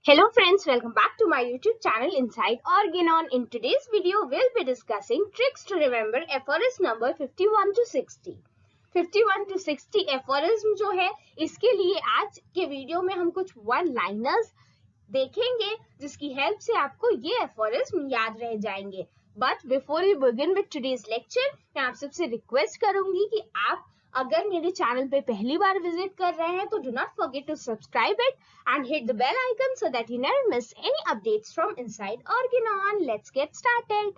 Hello friends, welcome back to my YouTube channel Inside Organon. In today's video, we'll be discussing tricks to remember aphorism number 51 to 60. 51 to 60 aphorism जो है, इसके लिए आज के video में हम कुछ वन लाइनर्स देखेंगे जिसकी हेल्प से आपको ये aphorism याद रह जाएंगे. But before we begin with today's lecture, मैं आप सबसे रिक्वेस्ट करूंगी कि आप अगर मेरे चैनल पे पहली बार विजिट कर रहे हैं तो do not forget to subscribe it and hit the bell icon so that you never miss any updates from Inside Organon. Let's get started.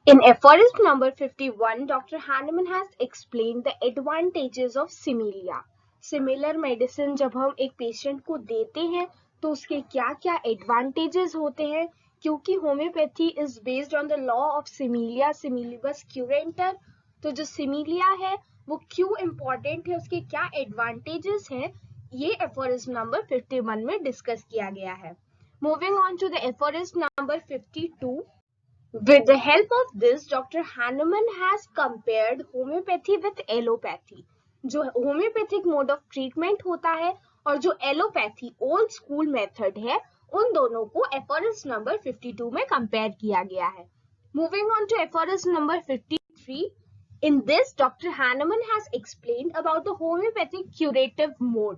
In aphorism number 51, Dr. Hahnemann has explained the advantages of similia. Similar medicine जब हम एक patient को देते हैं तो उसके क्या क्या एडवांटेजेस होते हैं, क्योंकि homeopathy is based on the law of similia similibus curentur. तो जो सिमिलिया है वो क्यों इम्पोर्टेंट है, उसके क्या एडवांटेजेस हैं, ये एफोरिज्म नंबर 51 में डिस्कस किया गया है. Moving on to the aphorism number 52. With the help of this, Dr. Hahnemann has compared homeopathy with allopathy. जो होम्योपैथिक मोड ऑफ ट्रीटमेंट होता है और जो एलोपैथी ओल्ड स्कूल मेथड है, उन दोनों को एफोरिज्म नंबर 52 में कंपेयर किया गया है. Moving on to aphorism number 53. In this doctor Hahnemann has explained about the homeopathic curative mode.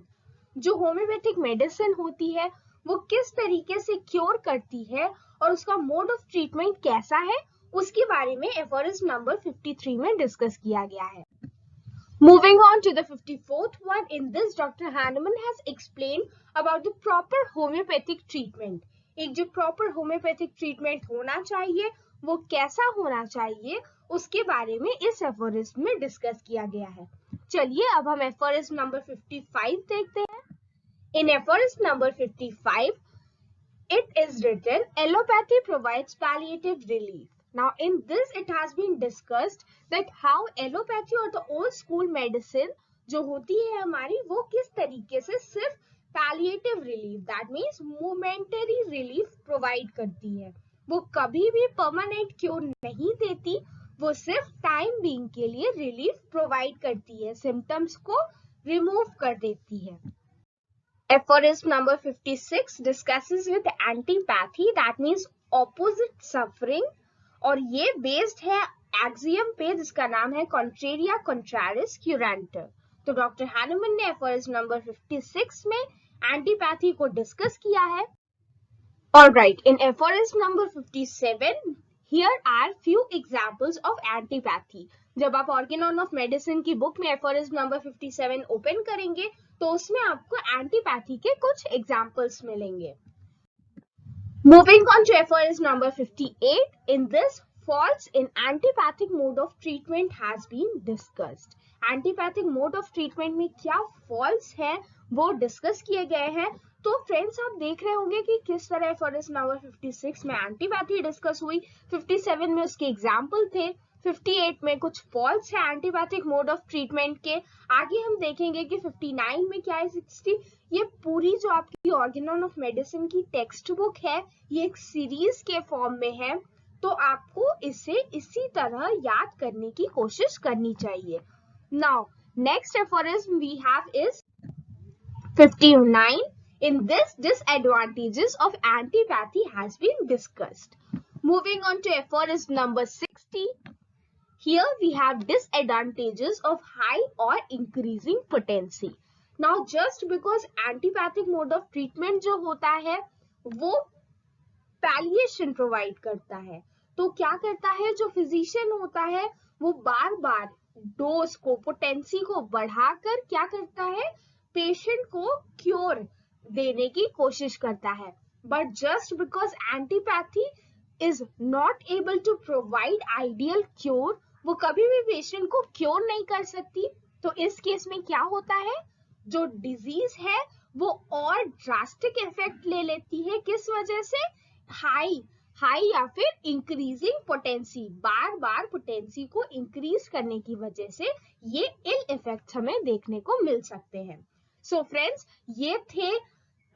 जो होम्योपैथिक मेडिसिन होती है वो किस तरीके से क्योर करती है और उसका मोड ऑफ ट्रीटमेंट कैसा है, उसके बारे में एफोरिज्म नंबर 53 में डिस्कस किया गया है. Moving on to the 54th one, in this Dr. Hahnemann has explained about the proper homeopathic treatment. एक जो proper homeopathic treatment होना चाहिए वो कैसा होना चाहिए, उसके बारे में इस aphorism में डिस्कस किया गया है. चलिए अब हम aphorism number 55 देखते हैं. In aphorism number 55, it is written, allopathy provides palliative relief. Now in this it has been discussed that how allopathy or the old school medicine जो होती है हमारी, वो किस तरीके से सिर्फ palliative relief, that means momentary relief provide करती है. वो कभी भी permanent cure नहीं देती, वो सिर्फ time being के लिए relief provide करती है, symptoms को remove कर देती है. Aphorism number 56 discusses with antipathy, that means opposite suffering, और ये बेस्ड है एक्सियम पे जिसका नाम है कॉन्ट्रेरिया कॉन्ट्रारिस क्यूरेंटर. तो डॉक्टर हैनमन ने एफोरिज्म नंबर 56 में एंटीपैथी को डिस्कस किया है. Alright, in aphorism number 57 here are few examples of antipathy. जब आप ऑर्गेनॉन ऑफ मेडिसिन की बुक में एफोरिज्म नंबर 57 ओपन करेंगे तो उसमें आपको एंटीपैथी के कुछ एग्जांपल्स मिलेंगे. Moving on to aphorism number 58. In this, faults in antipathic mode of treatment has been discussed. Antipathic mode of treatment में क्या faults हैं वो डिस्कस किए गए हैं. तो फ्रेंड्स आप देख रहे होंगे कि किस तरह aphorism number 56 में एंटीपैथी डिस्कस हुई, 57 में उसके एग्जाम्पल थे, 58 में कुछ फॉल्ट्स है एंटीपैथिक मोड ऑफ ट्रीटमेंट के. आगे हम देखेंगे कि 59 में क्या है, 60. ये पूरी जो आपकी ऑर्गेनॉन ऑफ मेडिसिन की टेक्स्ट बुक है, ये एक सीरीज के फॉर्म में है, तो आपको इसे इसी तरह याद करने की कोशिश करनी चाहिए. Now next aphorism we have is 59. In this, disadvantages of antipathy has been discussed. Moving on to aphorism number 60. Here we have disadvantages of high or increasing potency. Now just because antipathic mode of treatment जो होता है वो palliation provide करता है, तो क्या करता है जो फिजिशियन होता है वो बार बार डोज को, पोटेंसी को बढ़ाकर क्या करता है, पेशेंट को क्योर देने की कोशिश करता है. But just because antipathy is not able to provide ideal cure, वो कभी भी पेशेंट को क्योर नहीं कर सकती. तो इस केस में क्या होता है, जो डिजीज है वो और ड्रास्टिक इफेक्ट ले लेती है. किस वजह से, हाई या फिर इंक्रीजिंग पोटेंसी, बार बार पोटेंसी को इंक्रीज करने की वजह से ये इल इफेक्ट हमें देखने को मिल सकते हैं. सो फ्रेंड्स, ये थे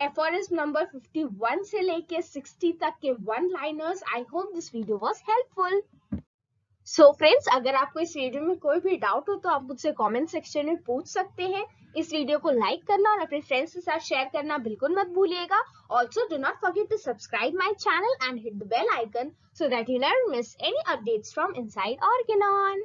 एफोरिज्म नंबर 51 से लेके 60 तक के one liners. I hope this video was helpful. So friends, अगर आपको इस वीडियो में कोई भी डाउट हो तो आप मुझसे कमेंट सेक्शन में पूछ सकते हैं. इस वीडियो को लाइक करना और अपने फ्रेंड्स के साथ शेयर करना बिल्कुल मत भूलिएगा. Also do not forget to subscribe my channel and hit the bell icon so that you never miss any updates from inside Organon.